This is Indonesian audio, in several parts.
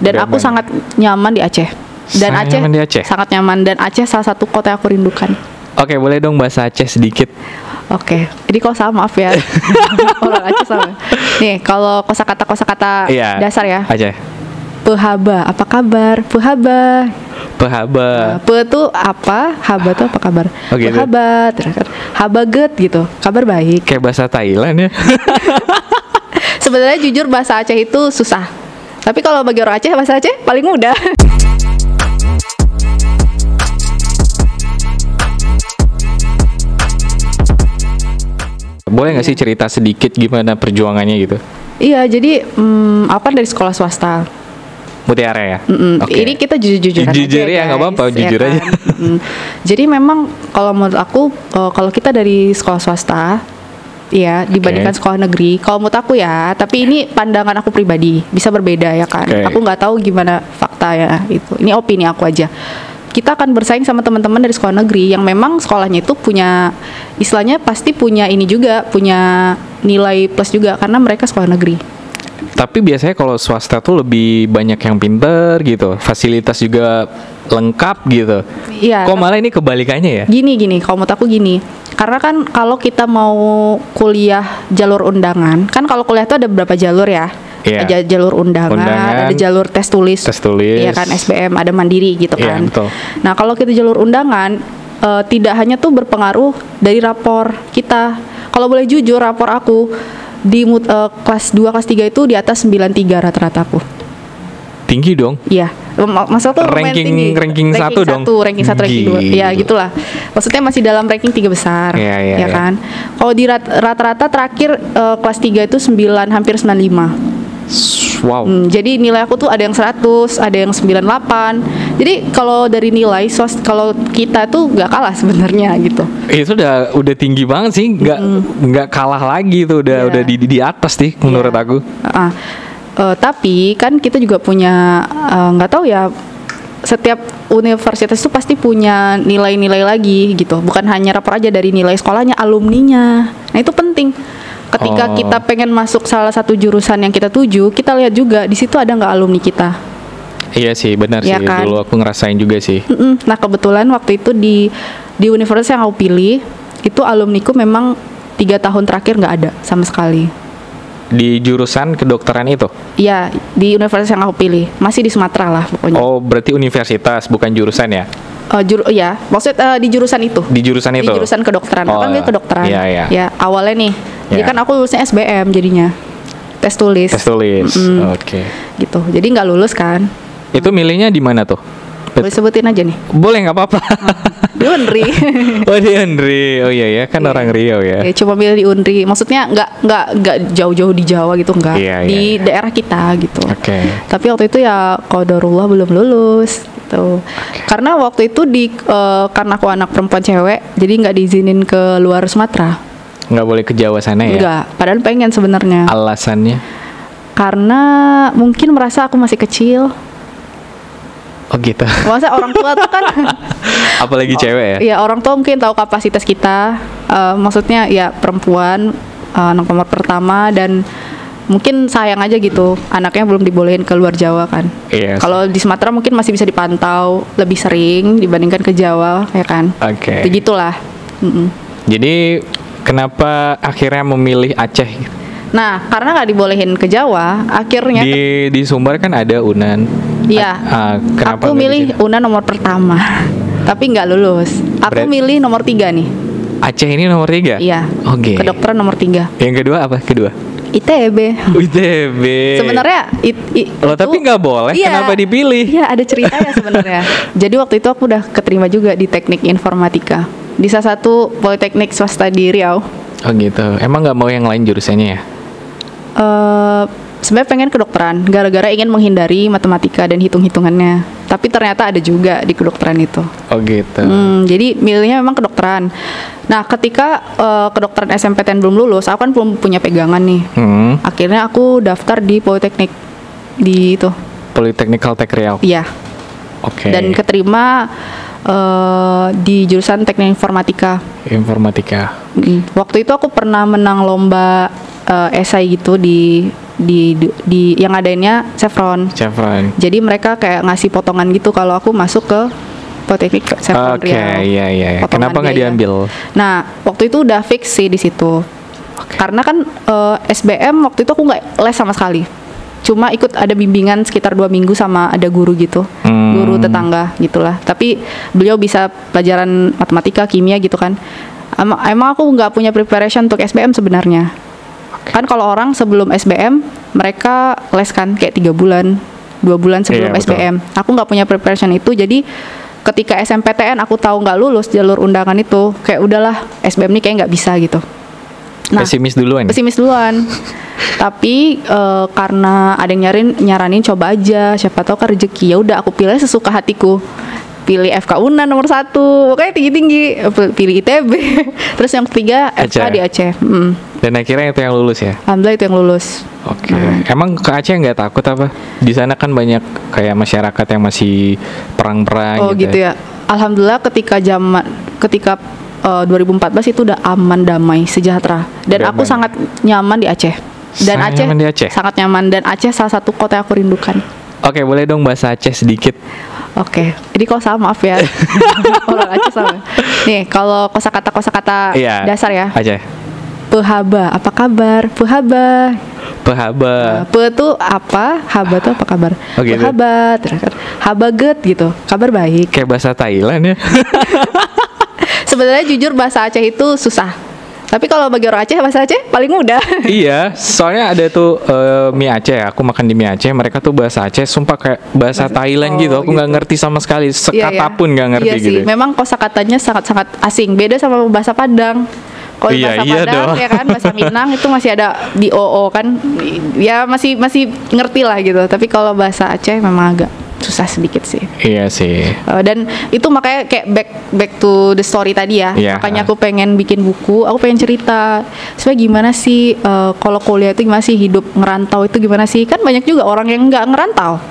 Dan aku sangat nyaman di Aceh. Dan Sangat nyaman di Aceh? sangat nyaman. Dan Aceh salah satu kota yang aku rindukan. Oke, boleh dong bahasa Aceh sedikit. Oke, jadi kalau salah maaf ya. Orang Aceh sama. Nih, kalau kosakata Iya, dasar ya. Aceh. Pehaba, apa kabar? Pehaba. Pehaba. Pe tuh apa? Haba tuh apa kabar? Oh, gitu. Pehaba, terus kan habaget gitu. Kabar baik. Kayak bahasa Thailand ya. Sebenarnya jujur bahasa Aceh itu susah. Tapi kalau bagi orang Aceh, bahasa Aceh paling mudah. Boleh nggak sih cerita sedikit gimana perjuangannya gitu? Iya, jadi aku kan dari sekolah swasta. Mutiara ya? Oke. Ini kita jujur-jujuran Jujur aja, ya, nggak guys, apa-apa, ya jujur kan? aja. Jadi memang kalau menurut aku, kalau kita dari sekolah swasta, ya dibandingkan sekolah negeri, kalau menurut aku ya, tapi ini pandangan aku pribadi, bisa berbeda ya kan. Oke. Aku nggak tahu gimana fakta ya itu. Ini opini aku aja. Kita akan bersaing sama teman-teman dari sekolah negeri yang memang sekolahnya itu punya, istilahnya pasti punya ini juga, punya nilai plus juga karena mereka sekolah negeri. Tapi biasanya kalau swasta tuh lebih banyak yang pinter gitu, fasilitas juga lengkap gitu. Iya. Kok malah ini kebalikannya ya? Gini, kalau menurut aku gini. Karena kan kalau kita mau kuliah jalur undangan, kan kalau kuliah itu ada beberapa jalur ya. Iya. Ada jalur undangan, ada jalur tes tulis. Tes tulis. Iya kan, SBM, ada mandiri gitu Iya, kan. betul. Nah, kalau kita jalur undangan, tidak hanya tuh berpengaruh dari rapor kita. Kalau boleh jujur, rapor aku di kelas 2, kelas 3 itu di atas 93 rata-rata aku. Tinggi dong. Iya, maksudnya tuh lumayan tinggi. Ranking 1 dong. Ranking 1, ranking 2. Ya, gitulah. Maksudnya masih dalam ranking 3 besar. Iya. Ya kan? Kalau di rata-rata terakhir kelas 3 itu 9, hampir 95. Wow. Jadi nilai aku tuh ada yang 100, ada yang 98. Jadi kalau dari nilai kalau kita tuh nggak kalah sebenarnya gitu. Itu udah tinggi banget sih, nggak kalah lagi tuh, udah di atas nih menurut aku. Tapi kan kita juga punya nggak tahu ya, setiap universitas itu pasti punya nilai-nilai lagi gitu, bukan hanya rapor aja dari nilai sekolahnya, alumninya. Nah itu penting. Ketika kita pengen masuk salah satu jurusan yang kita tuju, kita lihat juga di situ ada nggak alumni kita. Iya sih, benar Ya sih. kan? Dulu aku ngerasain juga sih. Nah kebetulan waktu itu di universitas yang aku pilih itu alumniku memang 3 tahun terakhir nggak ada sama sekali. Di jurusan kedokteran itu? Iya, di universitas yang aku pilih, masih di Sumatera lah pokoknya. Oh, berarti universitas bukan jurusan ya? Ya, maksudnya di jurusan itu. Di jurusan itu? Di jurusan kedokteran. Aku kan dia kedokteran. Iya. Ya, awalnya nih. Jadi kan aku lulusnya SBM jadinya. Tes tulis. Tes tulis. Oke. Gitu. Jadi nggak lulus kan. Itu milihnya di mana tuh? Boleh sebutin aja nih. Boleh, nggak apa-apa. Di Unri. Oh, di Unri. Oh iya ya, kan orang Riau ya. Ya, coba milih di Unri. Maksudnya nggak jauh-jauh di Jawa gitu, nggak. Di daerah kita gitu. Oke. Tapi waktu itu ya qadarullah belum lulus gitu. Karena waktu itu karena aku anak perempuan cewek, jadi nggak diizinin ke luar Sumatera. Nggak boleh ke Jawa sana ya? Nggak, padahal pengen sebenarnya. Alasannya? Karena mungkin merasa aku masih kecil. Oh gitu. Maksudnya orang tua tuh kan apalagi cewek ya? Iya, orang tua mungkin tahu kapasitas kita. Maksudnya ya perempuan, anak nomor pertama, dan mungkin sayang aja gitu anaknya belum dibolehin ke luar Jawa kan. Iya. Kalau di Sumatera mungkin masih bisa dipantau lebih sering dibandingkan ke Jawa ya kan. Oke. Begitulah. Jadi kenapa akhirnya memilih Aceh? Nah, karena nggak dibolehin ke Jawa, akhirnya di Sumbar kan ada UNAN. Iya. Kenapa aku milih UNAN nomor pertama, tapi nggak lulus. Aku milih nomor 3 nih. Aceh ini nomor 3? Iya. Oke. Kedokteran nomor 3. Yang kedua apa? Kedua? ITB. ITB. Sebenarnya loh, tapi nggak boleh. Iya, kenapa dipilih? Iya, ada ceritanya sebenarnya. Jadi waktu itu aku udah keterima juga di Teknik Informatika di salah satu politeknik swasta di Riau. Oh gitu. Emang nggak mau yang lain jurusannya ya? Sebenarnya pengen kedokteran, gara-gara ingin menghindari matematika dan hitung-hitungannya. Tapi ternyata ada juga di kedokteran itu. Oh gitu. Jadi milihnya memang kedokteran. Nah, ketika kedokteran SMPTN belum lulus, aku kan belum punya pegangan nih. Akhirnya aku daftar di Politeknik di itu. Politeknik Kaltek Riau. Iya. Oke. Dan keterima di jurusan Teknik Informatika. Informatika. Waktu itu aku pernah menang lomba esai gitu di yang ngadainnya Chevron. Jadi mereka kayak ngasih potongan gitu kalau aku masuk ke Politeknik Chevron Riau. Oke, iya. Kenapa nggak diambil? Nah, waktu itu udah fix sih di situ. Karena kan SBM waktu itu aku nggak les sama sekali. Cuma ikut ada bimbingan sekitar 2 minggu sama ada guru gitu, guru tetangga gitulah. Tapi beliau bisa pelajaran matematika, kimia gitu kan. Emang aku nggak punya preparation untuk SBM sebenarnya. Kan kalau orang sebelum SBM mereka les kan kayak 3 bulan, 2 bulan sebelum SBM. Aku nggak punya preparation itu, jadi ketika SMPTN aku tahu nggak lulus jalur undangan itu, kayak udahlah SBM ini kayak nggak bisa gitu. Nah, pesimis duluan. Tapi karena ada yang nyaranin coba aja, siapa tahu kan rezeki. Ya udah aku pilih sesuka hatiku. Pilih FK Unan nomor 1, pokoknya tinggi-tinggi. Pilih ITB. Terus yang ketiga FK di Aceh. Dan akhirnya itu yang lulus ya? Alhamdulillah itu yang lulus. Oke. Emang ke Aceh nggak takut apa? Di sana kan banyak kayak masyarakat yang masih perang-perang. Oh gitu ya. Alhamdulillah ketika 2014 itu udah aman, damai, sejahtera. Dan aku sangat nyaman di Aceh. Dan Aceh sangat nyaman. Dan Aceh salah satu kota yang aku rindukan. Oke, boleh dong bahasa Aceh sedikit. Oke, jadi kalau salah maaf ya. Orang Aceh sama. Nih, kalau kosakata dasar ya. Aceh. Pehaba, apa kabar? Pehaba. Pe tuh apa? Haba tuh apa kabar? Oh, gitu. Pehaba, habaget gitu. Kabar baik. Kayak bahasa Thailand ya. Sebenarnya jujur bahasa Aceh itu susah. Tapi kalau bagi orang Aceh, bahasa Aceh paling mudah. Iya, soalnya ada tuh mie Aceh. Aku makan di mie Aceh, mereka tuh bahasa Aceh sumpah kayak bahasa Thailand gitu. Aku nggak ngerti sama sekali, sekata pun nggak ngerti gitu. Sih. Memang kosakatanya sangat-sangat asing. Beda sama bahasa Padang. Kalau bahasa Padang ya kan, bahasa Minang itu masih ada di OO kan. Ya masih ngerti lah gitu. Tapi kalau bahasa Aceh memang agak susah sedikit sih. Iya sih. Dan itu makanya kayak back to the story tadi ya. Makanya aku pengen bikin buku, aku pengen cerita sebenarnya gimana sih kalau kuliah itu gimana sih, hidup ngerantau itu gimana sih. Kan banyak juga orang yang nggak ngerantau.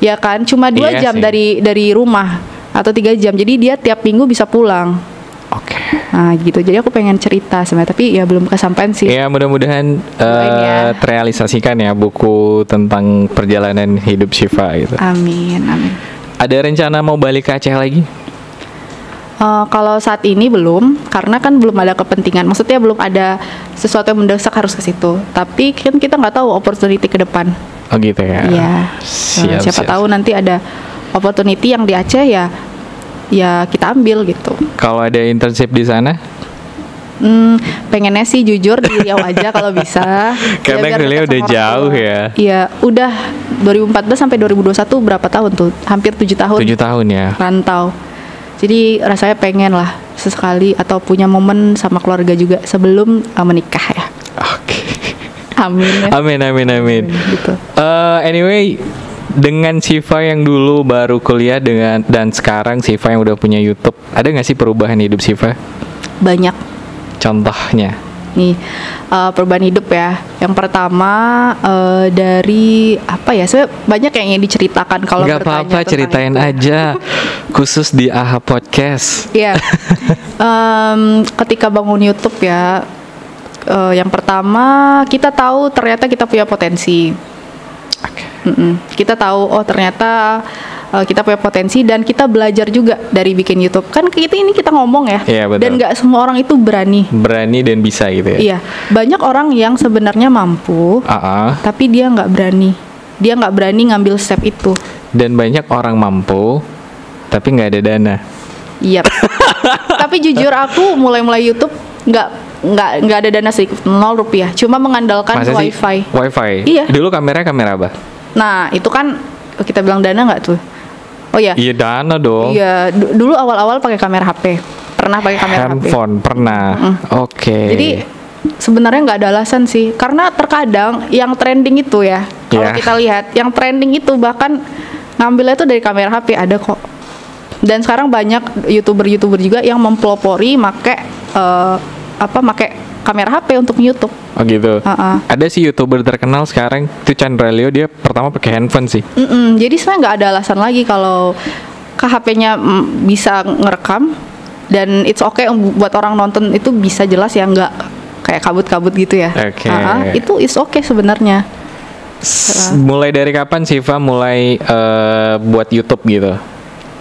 Ya kan, cuma 2 jam dari rumah atau 3 jam. Jadi dia tiap minggu bisa pulang. Oke. Nah gitu, jadi aku pengen cerita sebenarnya, tapi ya belum kesampaian sih. Ya mudah-mudahan terrealisasikan ya buku tentang perjalanan hidup Syifa gitu. Amin. Ada rencana mau balik ke Aceh lagi? Kalau saat ini belum, karena kan belum ada kepentingan. Maksudnya belum ada sesuatu yang mendesak harus ke situ. Tapi kan kita nggak tahu opportunity ke depan. Oh gitu ya. Iya. Siapa tahu nanti ada opportunity yang di Aceh ya kita ambil gitu. Kalau ada internship di sana? Pengennya sih jujur di Riau aja kalau bisa. Karena Riau udah jauh ya. Iya, udah 2014 sampai 2021 berapa tahun tuh? Hampir 7 tahun. 7 tahun ya. Rantau. Jadi rasanya pengen lah sesekali atau punya momen sama keluarga juga sebelum menikah ya. Oke. Amin ya. Amin. Gitu. Anyway, dengan Syifa yang dulu baru kuliah dan sekarang Syifa yang udah punya YouTube, ada nggak sih perubahan hidup Syifa? Banyak. Contohnya? Nih, perubahan hidup ya. Yang pertama dari apa ya? Sebenarnya banyak yang ingin diceritakan kalau bertanya. Nggak apa-apa, ceritain itu aja. Khusus di AHA Podcast. Iya. Ketika bangun YouTube ya, yang pertama kita tahu ternyata kita punya potensi. Kita tahu ternyata kita punya potensi dan kita belajar juga dari bikin YouTube. Kan kita ngomong ya, dan nggak semua orang itu berani dan bisa gitu ya. Iya, banyak orang yang sebenarnya mampu, tapi dia nggak berani ngambil step itu. Dan banyak orang mampu tapi nggak ada dana. Iya. Tapi jujur aku mulai YouTube nggak ada dana sih, 0 rupiah, cuma mengandalkan wifi. Iya. Dulu kamera apa? Nah itu kan kita bilang dana nggak tuh? Oh ya. Iya dana dong. Iya. Dulu awal-awal pakai kamera HP. Pernah pakai kamera handphone, HP. Pernah. Oke. Jadi sebenarnya nggak ada alasan sih, karena terkadang yang trending itu ya, kalau kita lihat yang trending itu bahkan ngambilnya itu dari kamera HP ada kok. Dan sekarang banyak youtuber juga yang mempelopori make kamera HP untuk YouTube. Oh gitu. Ada sih YouTuber terkenal sekarang itu Chandra Leo, dia pertama pakai handphone sih. Jadi sebenarnya nggak ada alasan lagi kalau apakah HP-nya bisa ngerekam dan it's okay buat orang nonton itu bisa jelas ya, nggak kayak kabut-kabut gitu ya. Oke. Itu it's okay sebenarnya. Mulai dari kapan Siva mulai buat YouTube gitu?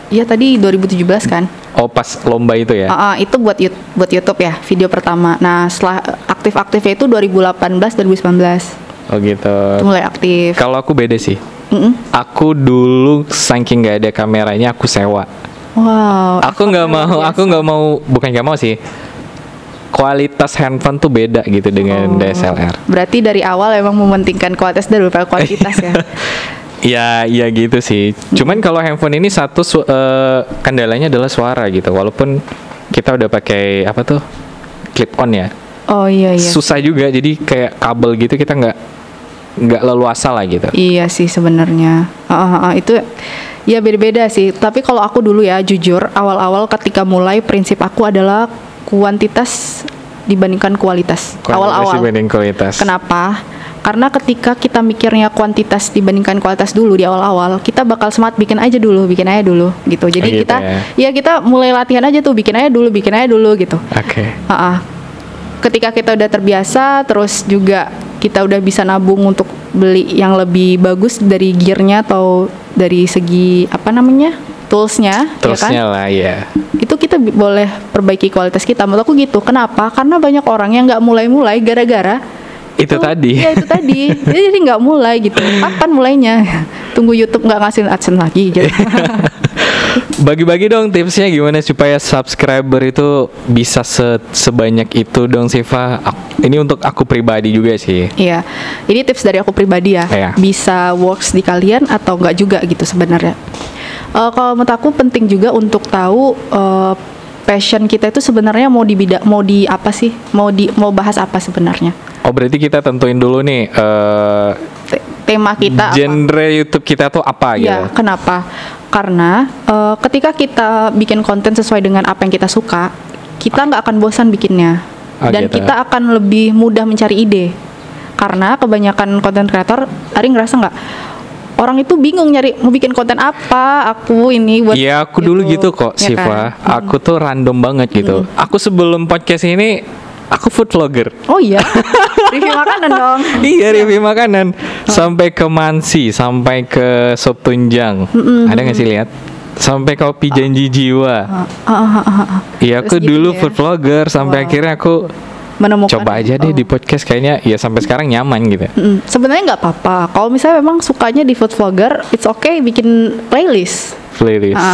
Iya tadi 2017 kan. Oh pas lomba itu ya? Itu buat YouTube ya, video pertama. Nah setelah aktif-aktifnya itu 2018-2019. Oh gitu. Itu mulai aktif. Kalau aku beda sih. Aku dulu saking nggak ada kameranya aku sewa. Wow. Aku nggak mau, bukan nggak mau sih. Kualitas handphone tuh beda gitu dengan DSLR. Berarti dari awal emang mementingkan kualitas daripada kuantitas ya? Ya gitu sih. Cuman kalau handphone ini satu kendalanya adalah suara gitu. Walaupun kita udah pakai apa tuh clip on ya. Oh iya. Susah juga. Jadi kayak kabel gitu kita nggak leluasa lah gitu. Iya sih sebenarnya. Itu ya beda-beda sih. Tapi kalau aku dulu ya jujur awal-awal ketika mulai prinsip aku adalah kuantitas dibandingkan kualitas. Awal-awal. Dibanding kualitas. Kenapa? Karena ketika kita mikirnya kuantitas dibandingkan kualitas dulu di awal-awal, kita bakal semangat bikin aja dulu gitu. Jadi gitu kita mulai latihan aja tuh, bikin aja dulu gitu. Oke. Ketika kita udah terbiasa, terus juga kita udah bisa nabung untuk beli yang lebih bagus dari gearnya atau dari segi toolsnya ya kan? Lah ya. Itu kita boleh perbaiki kualitas kita. Menurut aku gitu. Kenapa? Karena banyak orang yang nggak mulai-mulai gara-gara itu tadi. Ya itu tadi. Jadi nggak mulai gitu. Kapan mulainya? Tunggu YouTube nggak ngasih AdSense lagi gitu. Bagi-bagi dong tipsnya gimana supaya subscriber itu bisa sebanyak itu dong Siva. Ini untuk aku pribadi juga sih. Iya. Ini tips dari aku pribadi ya. Iya. Bisa works di kalian atau enggak juga gitu sebenarnya. Kalau menurut aku penting juga untuk tahu passion kita itu sebenarnya mau di apa sih? Mau bahas apa sebenarnya? Oh berarti kita tentuin dulu nih tema kita genre apa? YouTube kita tuh apa gitu? Ya, kenapa? Karena ketika kita bikin konten sesuai dengan apa yang kita suka, kita nggak akan bosan bikinnya, dan gitu. kita akan lebih mudah mencari ide. Karena kebanyakan konten kreator, Ari ngerasa nggak? Orang itu bingung nyari mau bikin konten apa. Aku ini buat. Iya, aku dulu gitu kok, ya Siva. Kan? Aku tuh random banget gitu. Aku sebelum podcast ini aku food vlogger. Oh iya. Review makanan dong. Iya, review makanan. Sampai ke Mansi, sampai ke sop tunjang. Ada nggak sih lihat? Sampai kopi janji jiwa. Iya, aku dulu food vlogger sampai akhirnya aku menemukan. Coba aja deh di podcast, kayaknya ya sampai sekarang nyaman gitu. Sebenarnya nggak apa-apa. Kalau misalnya memang sukanya di food vlogger, it's okay bikin playlist.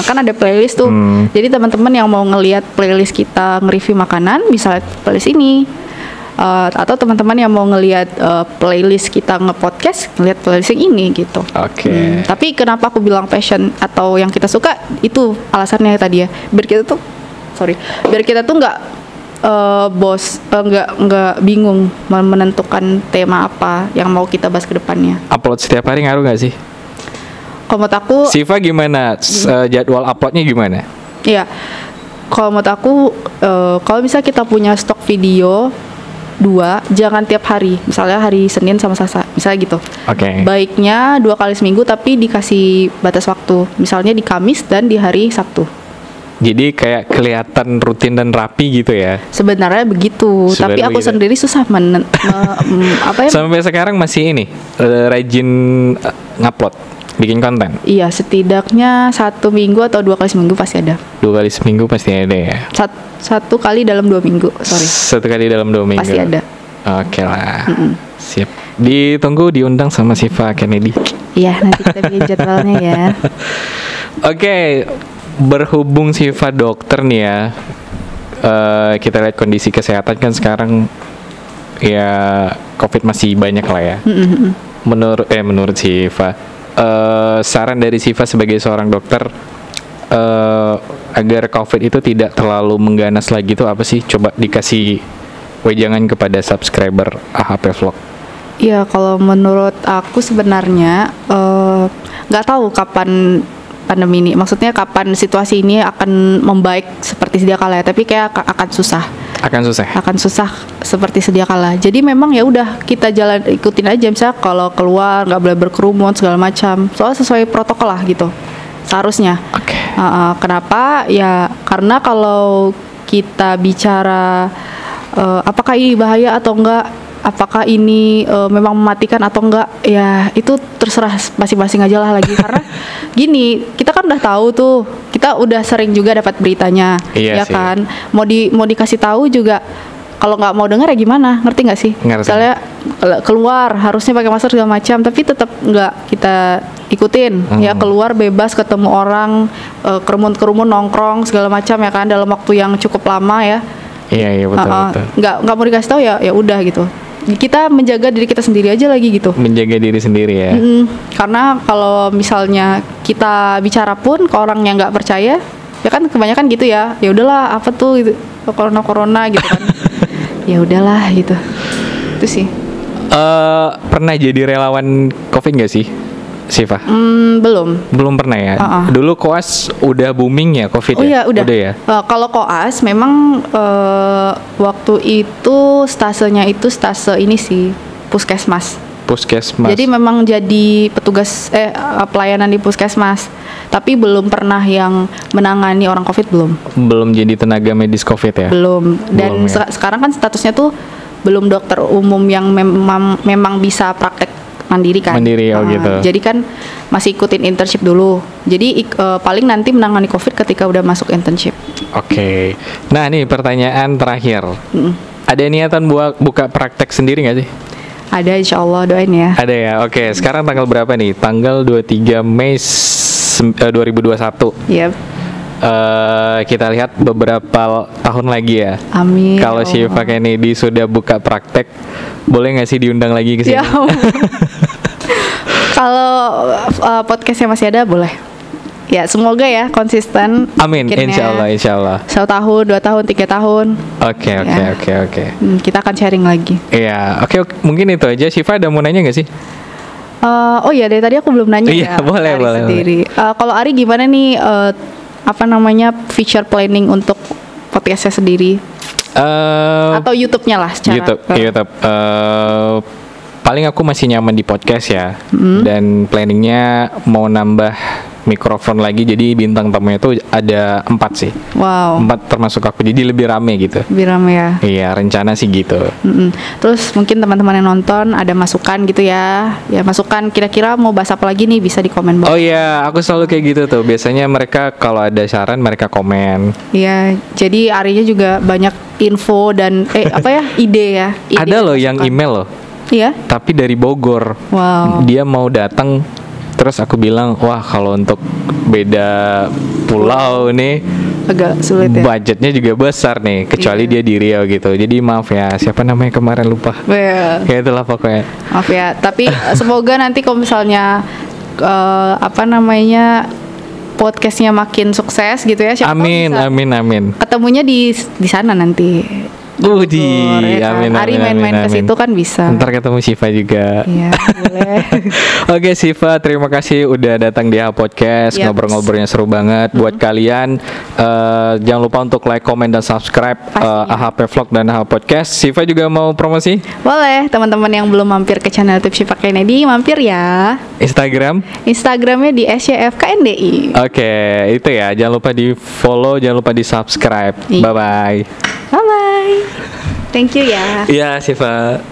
Kan ada playlist tuh. Jadi teman-teman yang mau ngelihat playlist kita nge-review makanan bisa lihat playlist ini. Atau teman-teman yang mau ngelihat playlist kita nge-podcast, ngelihat playlist yang ini gitu. Oke. Tapi kenapa aku bilang passion atau yang kita suka, itu alasannya tadi ya. Biar kita tuh nggak nggak bingung menentukan tema apa yang mau kita bahas ke depannya. Upload setiap hari ngaruh nggak sih? Kalau menurut aku, Siva gimana? Jadwal uploadnya gimana? Iya. Kalau menurut aku, kalau bisa kita punya stok video 2, jangan tiap hari. Misalnya hari Senin sama Selasa, misalnya gitu. Oke. Baiknya 2 kali seminggu, tapi dikasih batas waktu. Misalnya di Kamis dan di hari Sabtu. Jadi kayak kelihatan rutin dan rapi gitu ya? Sebenarnya begitu. Tapi aku sendiri susah Sampai sekarang masih ini rajin ngupload, bikin konten. Iya, setidaknya 1 minggu atau 2 kali seminggu pasti ada. 2 kali seminggu pasti ada ya? 1 kali dalam 2 minggu, sorry. 1 kali dalam 2 minggu. Pasti ada. Oke lah. Siap. Ditunggu diundang sama Siva Kennedy. Iya, nanti kita bikin jadwalnya ya. Oke. Berhubung Siva dokter nih ya, kita lihat kondisi kesehatan kan sekarang ya COVID masih banyak lah ya. Menurut Siva, saran dari Siva sebagai seorang dokter agar COVID itu tidak terlalu mengganas lagi itu apa sih? Coba dikasih wejangan kepada subscriber AHP Vlog. Iya, kalau menurut aku sebenarnya nggak tahu kapan pandemi ini, maksudnya kapan situasi ini akan membaik seperti sedia kala ya, tapi kayak akan susah seperti sedia kala. Jadi memang ya udah kita ikutin aja, misalnya kalau keluar nggak boleh berkerumun segala macam, soalnya sesuai protokol lah gitu. seharusnya. Oke. Kenapa? Ya karena kalau kita bicara apakah ini bahaya atau enggak, apakah ini memang mematikan atau enggak, ya itu terserah masing-masing aja lah lagi. Karena gini, kita kan udah tahu tuh, kita udah sering juga dapat beritanya, Iya ya sih. kan. Mau dikasih tahu juga, kalau nggak mau dengar ya gimana, ngerti nggak sih? Ngerti. Misalnya keluar harusnya pakai masker segala macam, tapi tetap nggak kita ikutin. Ya keluar bebas, ketemu orang, kerumun nongkrong segala macam ya kan, dalam waktu yang cukup lama ya. Iya betul. Nggak mau dikasih tahu ya udah gitu. Kita menjaga diri kita sendiri aja lagi gitu. Menjaga diri sendiri ya. Karena kalau misalnya kita bicara pun ke orang yang nggak percaya, ya kan kebanyakan gitu ya. Ya udahlah, apa tuh gitu, corona gitu kan. Ya udahlah gitu. Itu sih. Pernah jadi relawan COVID nggak sih, Siva? Belum Pernah ya. Dulu koas udah booming ya COVID Oh ya. iya udah. Ya. Kalau koas memang waktu itu stasenya itu stase ini sih, puskesmas. Puskesmas. Jadi memang jadi petugas pelayanan di puskesmas. Tapi belum pernah yang menangani orang COVID, Belum jadi tenaga medis COVID ya. belum. Dan Belum, ya. sekarang kan statusnya tuh belum dokter umum yang memang bisa praktek mandiri kan. Mandiri, gitu. Jadi kan masih ikutin internship dulu. Jadi paling nanti menangani COVID ketika udah masuk internship. Oke. Nah nih pertanyaan terakhir. Ada niatan buka praktek sendiri nggak sih? Ada, insya Allah, doain ya. Ada ya. Oke. Sekarang tanggal berapa nih? Tanggal 23 Mei 2021. Yep. Kita lihat beberapa tahun lagi ya. Amin. Kalau ya Allah. Syifa Kennedy sudah buka praktek, boleh nggak sih diundang lagi ke sini? Ya ampun. Kalau podcastnya masih ada, boleh. Ya semoga ya konsisten. Amin. Bikinnya Insya Allah. 1 tahun, 2 tahun, 3 tahun. Oke. Ya. Kita akan sharing lagi. Iya. Oke. Mungkin itu aja. Syifa ada mau nanya nggak sih? Oh iya, dari tadi aku belum nanya Iya, ya. boleh, Ari boleh. sendiri. Kalau Ari gimana nih? Future planning untuk podcastnya sendiri atau YouTube-nya lah secara YouTube. Paling aku masih nyaman di podcast ya. Dan planningnya mau nambah mikrofon lagi, jadi bintang tamunya itu ada 4 sih. Wow. 4 termasuk aku, jadi lebih rame gitu. Biram ya. Iya, rencana sih gitu. Terus mungkin teman-teman yang nonton ada masukan gitu ya. Ya masukan kira-kira mau bahas apa lagi nih, bisa di komen bawah. Oh iya, aku selalu kayak gitu tuh. Biasanya mereka kalau ada saran mereka komen. Iya, jadi Arinya juga banyak info dan ide ya. Ide Ada dan loh yang masukan. email loh, Iya. tapi dari Bogor. Wow. Dia mau datang, terus aku bilang, wah kalau untuk beda pulau nih Agak sulit ya. budgetnya juga besar nih, kecuali Iya. dia di Riau gitu. Jadi maaf ya, siapa namanya kemarin lupa. Well, Ya itulah pokoknya. maaf ya, tapi semoga nanti kalau misalnya podcastnya makin sukses gitu ya. Siapa tahu Amin, bisa amin. ketemunya di sana nanti. Bogor, ya kan? Amin, Ari main-main ke situ kan bisa. Ntar ketemu Syifa juga. Iya, boleh. Oke Syifa, terima kasih udah datang di AHA Podcast. Yaps. Ngobrol-ngobrolnya seru banget. Buat kalian, jangan lupa untuk like, comment, dan subscribe Pastinya. AHP Vlog dan AHA Podcast. Syifa juga mau promosi Boleh, teman-teman yang belum mampir ke channel Tips Syifa Kennedy, mampir ya. Instagram. Instagramnya di @syfkndi. Oke, itu ya. Jangan lupa di follow, jangan lupa di subscribe. Iya. Bye-bye. Bye bye. Thank you ya. Iya Syifa.